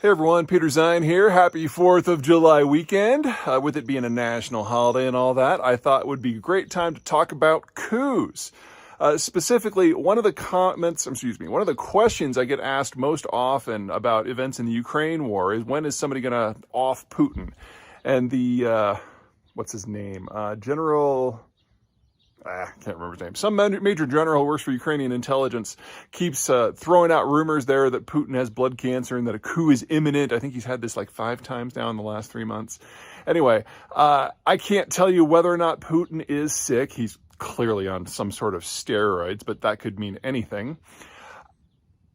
Hey everyone, Peter Zeihan here. Happy 4th of July weekend. With it being a national holiday and all that, I thought it would be a great time to talk about coups. Specifically, one of the questions I get asked most often about events in the Ukraine war is, when is somebody going to off Putin? And the, what's his name? I can't remember his name. Some major general who works for Ukrainian intelligence keeps throwing out rumors there that Putin has blood cancer and that a coup is imminent. I think he's had this like 5 times now in the last 3 months. Anyway, I can't tell you whether or not Putin is sick. He's clearly on some sort of steroids, but that could mean anything.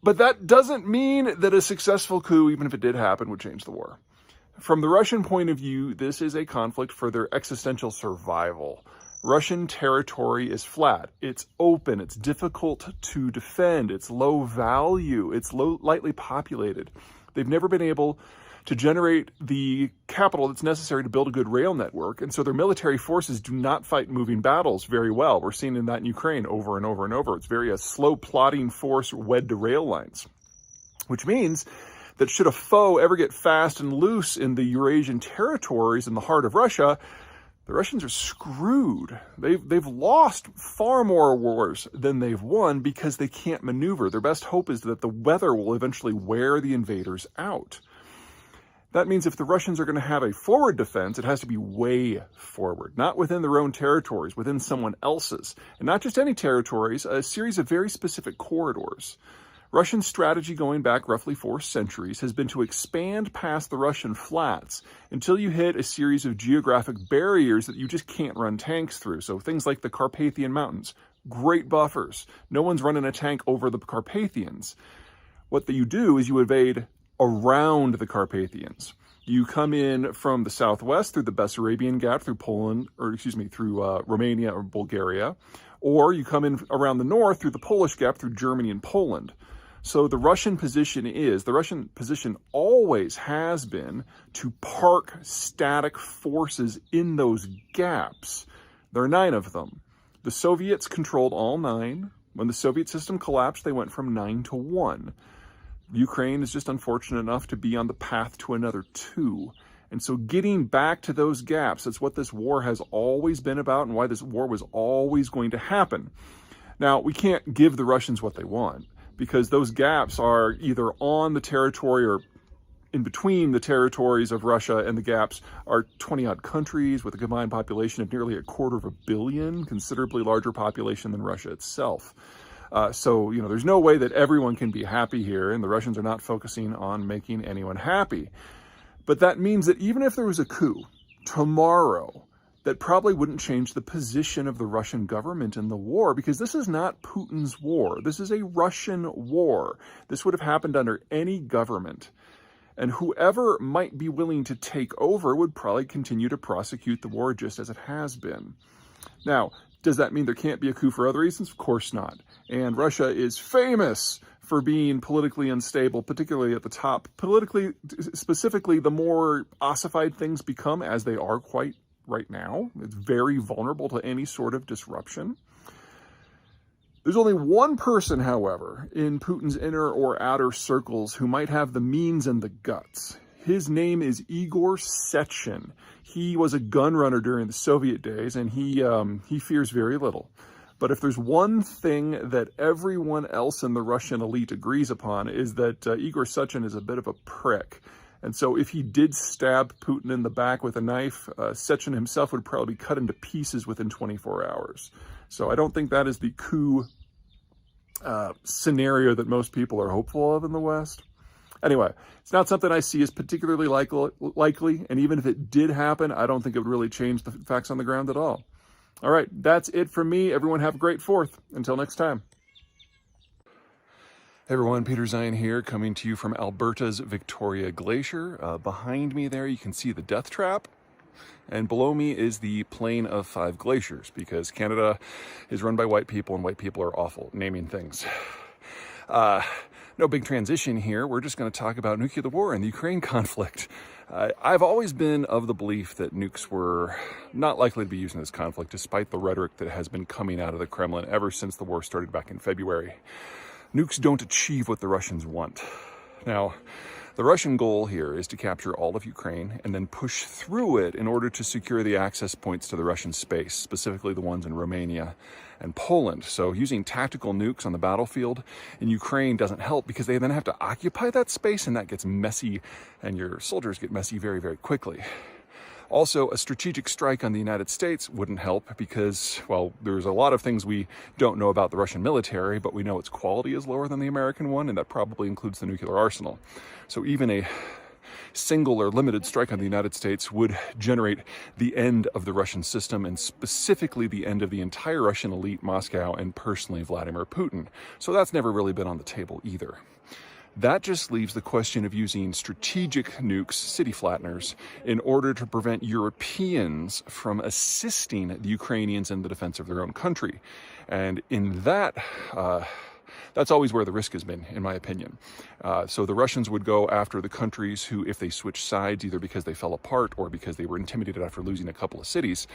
But that doesn't mean that a successful coup, even if it did happen, would change the war. From the Russian point of view, this is a conflict for their existential survival. Russian territory is flat, it's open, it's difficult to defend, it's low value, it's lightly populated. They've never been able to generate the capital that's necessary to build a good rail network, and so their military forces do not fight moving battles very well. We're seeing that in Ukraine over and over and over. It's very a slow plotting force wed to rail lines, which means that should a foe ever get fast and loose in the Eurasian territories in the heart of Russia, the Russians are screwed. They've lost far more wars than they've won because they can't maneuver. Their best hope is that the weather will eventually wear the invaders out. That means if the Russians are going to have a forward defense, it has to be way forward, not within their own territories, within someone else's. And not just any territories, a series of very specific corridors. Russian strategy going back roughly 4 centuries has been to expand past the Russian flats until you hit a series of geographic barriers that you just can't run tanks through. So things like the Carpathian Mountains, great buffers. No one's running a tank over the Carpathians. What you do is you invade around the Carpathians. You come in from the southwest through the Bessarabian Gap, through Romania or Bulgaria, or you come in around the north through the Polish Gap, through Germany and Poland. So the Russian position always has been to park static forces in those gaps. There are 9 of them. The Soviets controlled all 9. When the Soviet system collapsed, they went from 9 to 1. Ukraine is just unfortunate enough to be on the path to another 2. And so getting back to those gaps, that's what this war has always been about and why this war was always going to happen. Now, we can't give the Russians what they want, because those gaps are either on the territory or in between the territories of Russia, and the gaps are 20-odd countries with a combined population of nearly 250 million, considerably larger population than Russia itself. So, there's no way that everyone can be happy here, and the Russians are not focusing on making anyone happy. But that means that even if there was a coup tomorrow, that probably wouldn't change the position of the Russian government in the war, because this is not Putin's war. This is a Russian war. This would have happened under any government. And whoever might be willing to take over would probably continue to prosecute the war just as it has been. Now, does that mean there can't be a coup for other reasons? Of course not. And Russia is famous for being politically unstable, particularly at the top. Specifically, the more ossified things become, as they are quite right now, it's very vulnerable to any sort of disruption. There's only one person, however, in Putin's inner or outer circles who might have the means and the guts. His name is Igor Sechin. He was a gun runner during the Soviet days, and he fears very little. But if there's one thing that everyone else in the Russian elite agrees upon, is that Igor Sechin is a bit of a prick. And so if he did stab Putin in the back with a knife, Sechin himself would probably be cut into pieces within 24 hours. So I don't think that is the coup scenario that most people are hopeful of in the West. Anyway, it's not something I see as particularly likely, and even if it did happen, I don't think it would really change the facts on the ground at all. All right, that's it from me. Everyone have a great 4th. Until next time. Hey everyone, Peter Zeihan here, coming to you from Alberta's Victoria Glacier. Behind me there, you can see the Death Trap. And below me is the Plain of 5 Glaciers, because Canada is run by white people, and white people are awful at naming things. No big transition here. We're just going to talk about nuclear war and the Ukraine conflict. I've always been of the belief that nukes were not likely to be used in this conflict, despite the rhetoric that has been coming out of the Kremlin ever since the war started back in February. Nukes don't achieve what the Russians want. Now, The Russian goal here is to capture all of Ukraine and then push through it in order to secure the access points to the Russian space, specifically the ones in Romania and Poland. So using tactical nukes on the battlefield in Ukraine doesn't help because they then have to occupy that space, and that gets messy, and your soldiers get messy very, very quickly. Also, a strategic strike on the United States wouldn't help because, well, there's a lot of things we don't know about the Russian military, but we know its quality is lower than the American one, and that probably includes the nuclear arsenal. So even a single or limited strike on the United States would generate the end of the Russian system, and specifically the end of the entire Russian elite, Moscow, and personally Vladimir Putin. So that's never really been on the table either. That just leaves the question of using strategic nukes, city flatteners, in order to prevent Europeans from assisting the Ukrainians in the defense of their own country. And in that, that's always where the risk has been, in my opinion. So the Russians would go after the countries who, if they switched sides, either because they fell apart or because they were intimidated after losing a couple of cities,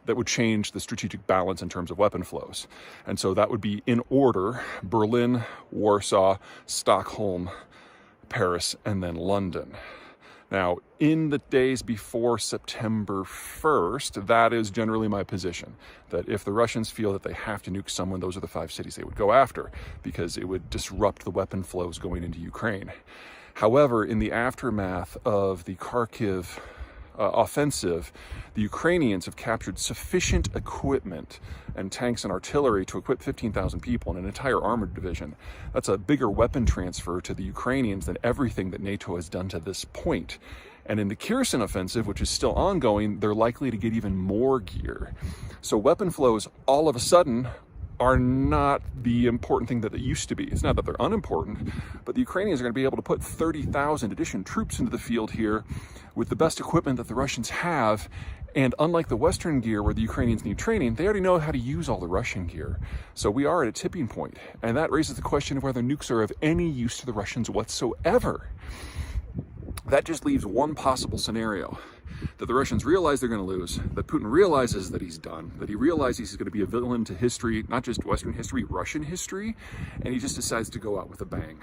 that would change the strategic balance in terms of weapon flows. And so that would be in order: Berlin, Warsaw, Stockholm, Paris, and then London. Now, in the days before September 1st, that is generally my position, that if the Russians feel that they have to nuke someone, those are the 5 cities they would go after, because it would disrupt the weapon flows going into Ukraine. However, in the aftermath of the Kharkiv offensive, the Ukrainians have captured sufficient equipment and tanks and artillery to equip 15,000 people in an entire armored division. That's a bigger weapon transfer to the Ukrainians than everything that NATO has done to this point. And in the Kherson offensive, which is still ongoing, they're likely to get even more gear. So weapon flows all of a sudden are not the important thing that they used to be. It's not that they're unimportant, but the Ukrainians are going to be able to put 30,000 additional troops into the field here with the best equipment that the Russians have. And unlike the Western gear where the Ukrainians need training, they already know how to use all the Russian gear. So we are at a tipping point, and that raises the question of whether nukes are of any use to the Russians whatsoever. That just leaves one possible scenario: that the Russians realize they're going to lose, that Putin realizes that he's done, that he realizes he's going to be a villain to history, not just Western history, Russian history, and he just decides to go out with a bang.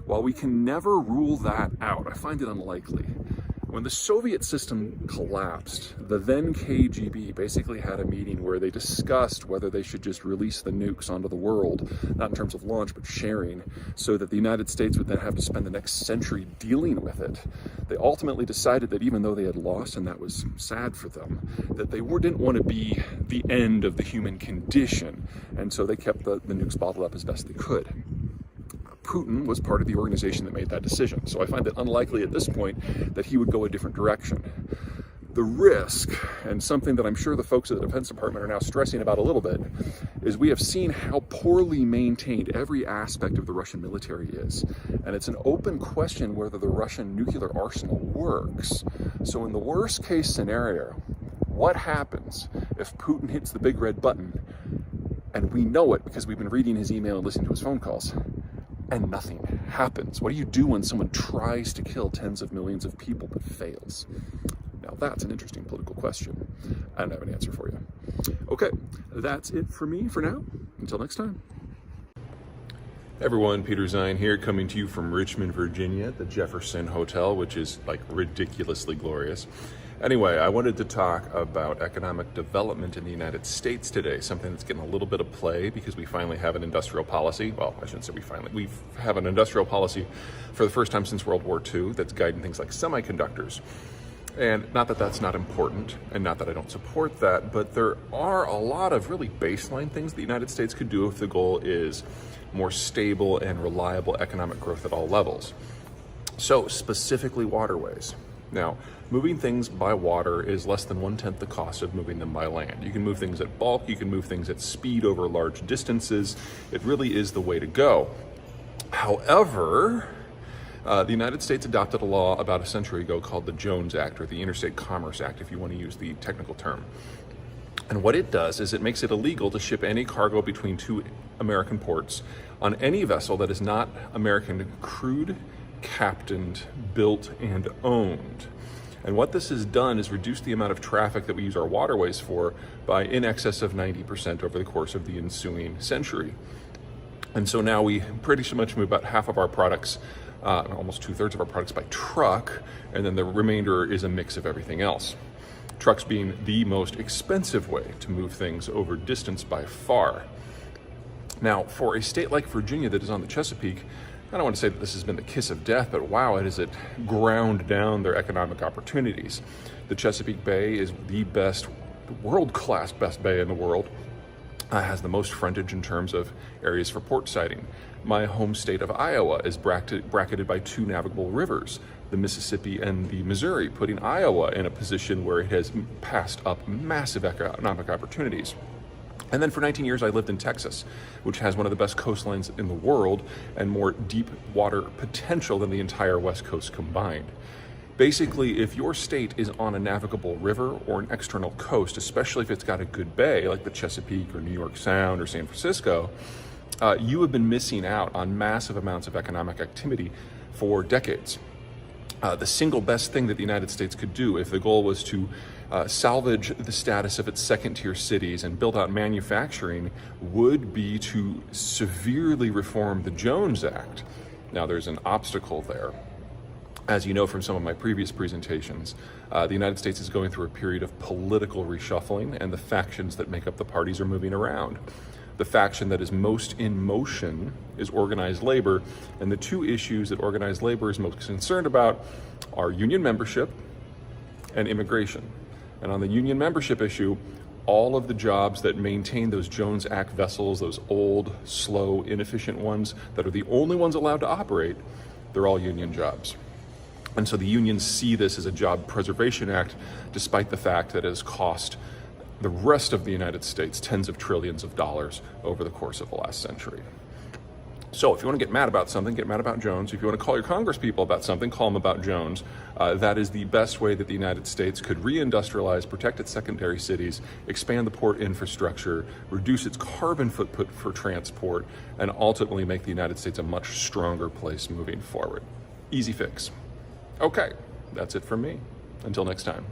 While we can never rule that out, I find it unlikely. When the Soviet system collapsed, the then KGB basically had a meeting where they discussed whether they should just release the nukes onto the world, not in terms of launch, but sharing, so that the United States would then have to spend the next century dealing with it. They ultimately decided that even though they had lost, and that was sad for them, that they didn't want to be the end of the human condition, and so they kept the nukes bottled up as best they could. Putin was part of the organization that made that decision. So I find it unlikely at this point that he would go a different direction. The risk, and something that I'm sure the folks at the Defense Department are now stressing about a little bit, is we have seen how poorly maintained every aspect of the Russian military is. And it's an open question whether the Russian nuclear arsenal works. So in the worst case scenario, what happens if Putin hits the big red button, and we know it because we've been reading his email and listening to his phone calls, and nothing happens? What do you do when someone tries to kill tens of millions of people but fails? Now that's an interesting political question. I don't have an answer for you. Okay, that's it for me for now. Until next time. Hey everyone, Peter Zeihan here, coming to you from Richmond, Virginia, at the Jefferson Hotel, which is like ridiculously glorious. Anyway, I wanted to talk about economic development in the United States today, something that's getting a little bit of play because we finally have an industrial policy. Well, I shouldn't say we have an industrial policy for the first time since World War II that's guiding things like semiconductors. And not that that's not important, and not that I don't support that, but there are a lot of really baseline things the United States could do if the goal is more stable and reliable economic growth at all levels. So specifically waterways. Now, moving things by water is less than 1/10 the cost of moving them by land. You can move things at bulk, you can move things at speed over large distances. It really is the way to go. However, the United States adopted a law about a century ago called the Jones Act, or the Interstate Commerce Act, if you want to use the technical term. And what it does is it makes it illegal to ship any cargo between 2 American ports on any vessel that is not American crewed, captained, built, and owned. And what this has done is reduce the amount of traffic that we use our waterways for by in excess of 90% over the course of the ensuing century. And so now we pretty much move about half of our products almost 2/3 of our products by truck, and then the remainder is a mix of everything else. Trucks being the most expensive way to move things over distance by far. Now, for a state like Virginia that is on the Chesapeake, I don't want to say that this has been the kiss of death, but wow, has it ground down their economic opportunities. The Chesapeake Bay is the best, world-class best bay in the world. Has the most frontage in terms of areas for port siting. My home state of Iowa is bracketed by 2 navigable rivers, the Mississippi and the Missouri, putting Iowa in a position where it has passed up massive economic opportunities. And then for 19 years, I lived in Texas, which has one of the best coastlines in the world and more deep water potential than the entire West Coast combined. Basically, if your state is on a navigable river or an external coast, especially if it's got a good bay like the Chesapeake or New York Sound or San Francisco, you have been missing out on massive amounts of economic activity for decades. The single best thing that the United States could do if the goal was to salvage the status of its second-tier cities and build out manufacturing would be to severely reform the Jones Act. Now, there's an obstacle there. As you know from some of my previous presentations, the United States is going through a period of political reshuffling, and the factions that make up the parties are moving around. The faction that is most in motion is organized labor, and the 2 issues that organized labor is most concerned about are union membership and immigration. And on the union membership issue, all of the jobs that maintain those Jones Act vessels, those old, slow, inefficient ones that are the only ones allowed to operate, they're all union jobs. And so the unions see this as a job preservation act, despite the fact that it has cost the rest of the United States tens of trillions of dollars over the course of the last century. So if you want to get mad about something, get mad about Jones. If you want to call your Congress people about something, call them about Jones. That is the best way that the United States could reindustrialize, protect its secondary cities, expand the port infrastructure, reduce its carbon footprint for transport, and ultimately make the United States a much stronger place moving forward. Easy fix. Okay, that's it from me. Until next time.